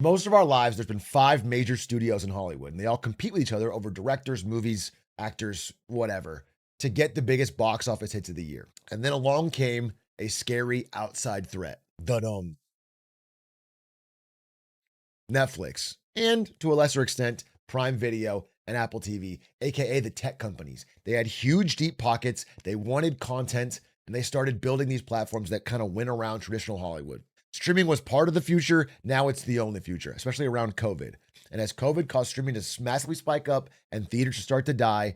Most of our lives, there's been five major studios in Hollywood, and they all compete with each other over directors, movies, actors, whatever, to get the biggest box office hits of the year. And then along came a scary outside threat, the Netflix, and to a lesser extent, Prime Video and Apple TV, aka the tech companies. They had huge, deep pockets, they wanted content, and they started building these platforms that kind of went around traditional Hollywood. Streaming was part of the future. Now it's the only future, especially around COVID. And as COVID caused streaming to massively spike up and theaters to start to die,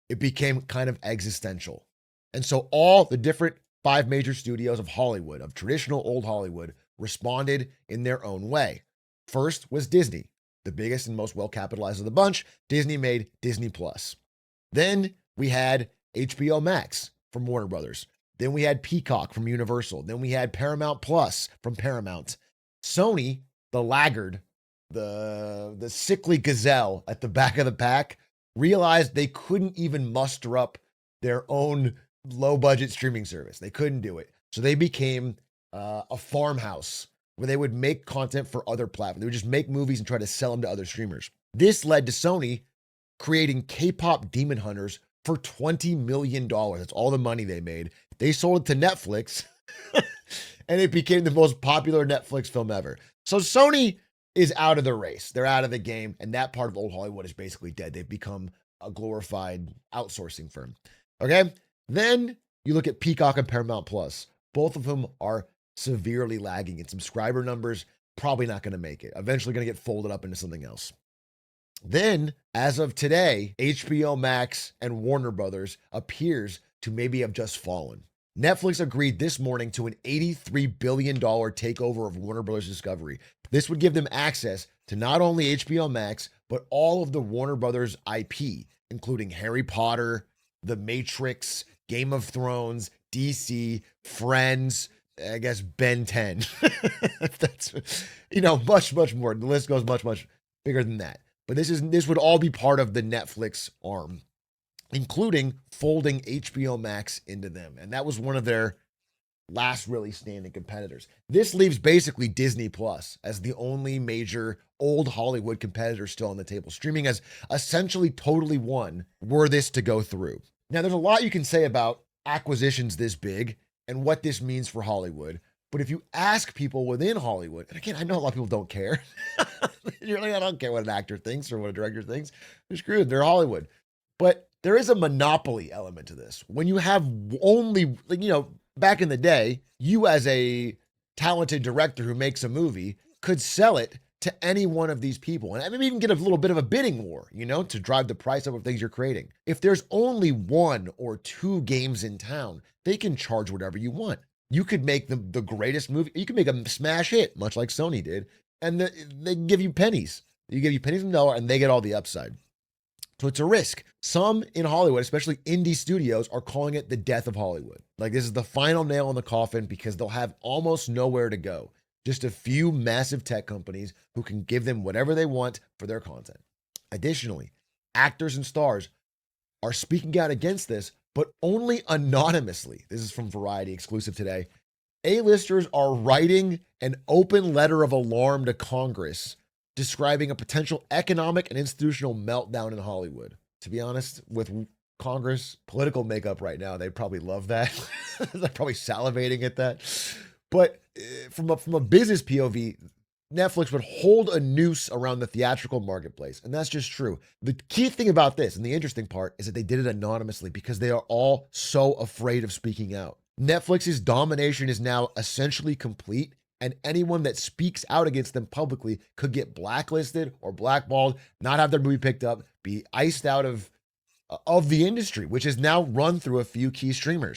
it became kind of existential. And so all the different five major studios of Hollywood, of traditional old Hollywood, responded in their own way. First was Disney, the biggest and most well capitalized of the bunch. Disney made Disney Plus. Then we had HBO Max from Warner Brothers. Then we had Peacock from Universal. Then we had Paramount Plus from Paramount. Sony, the laggard, the sickly gazelle at the back of the pack, realized they couldn't even muster up their own low budget streaming service. They couldn't do it. So they became a farmhouse where they would make content for other platforms. They would just make movies and try to sell them to other streamers. This led to Sony creating K-pop Demon Hunters for $20 million. That's all the money they made. They sold it to Netflix, and it became the most popular Netflix film ever. So Sony is out of the race. They're out of the game, and that part of old Hollywood is basically dead. They've become a glorified outsourcing firm. Okay? Then you look at Peacock and Paramount Plus. Both of them are severely lagging in subscriber numbers. Probably not going to make it. Eventually going to get folded up into something else. Then, as of today, HBO Max and Warner Brothers appears to maybe have just fallen. Netflix agreed this morning to an $83 billion takeover of Warner Brothers Discovery. This would give them access to not only HBO Max, but all of the Warner Brothers IP, including Harry Potter, The Matrix, Game of Thrones, DC, Friends, I guess Ben 10. That's, much, much more. The list goes much, much bigger than that. But this would all be part of the Netflix arm, including folding HBO Max into them. And that was one of their last really standing competitors. This leaves basically Disney Plus as the only major old Hollywood competitor still on the table. Streaming has essentially totally won were this to go through. Now, there's a lot you can say about acquisitions this big and what this means for Hollywood. But if you ask people within Hollywood, and again, I know a lot of people don't care. You're like, I don't care what an actor thinks or what a director thinks. They're screwed. They're Hollywood. But there is a monopoly element to this. When you have only, back in the day, you as a talented director who makes a movie could sell it to any one of these people. And maybe even get a little bit of a bidding war, to drive the price up of things you're creating. If there's only one or two games in town, they can charge whatever you want. You could make the greatest movie. You could make a smash hit, much like Sony did, and they give you pennies. You give you pennies on the dollar, and they get all the upside. So it's a risk. Some in Hollywood, especially indie studios, are calling it the death of Hollywood. Like this is the final nail in the coffin because they'll have almost nowhere to go. Just a few massive tech companies who can give them whatever they want for their content. Additionally, actors and stars are speaking out against this, but only anonymously. This is from Variety exclusive today. A-listers are writing an open letter of alarm to Congress describing a potential economic and institutional meltdown in Hollywood. To be honest, with Congress political makeup right now, they probably love that. They're probably salivating at that. But from a business POV, Netflix would hold a noose around the theatrical marketplace. And that's just true. The key thing about this, and the interesting part, is that they did it anonymously because they are all so afraid of speaking out. Netflix's domination is now essentially complete, and anyone that speaks out against them publicly could get blacklisted or blackballed, not have their movie picked up, be iced out of the industry, which is now run through a few key streamers.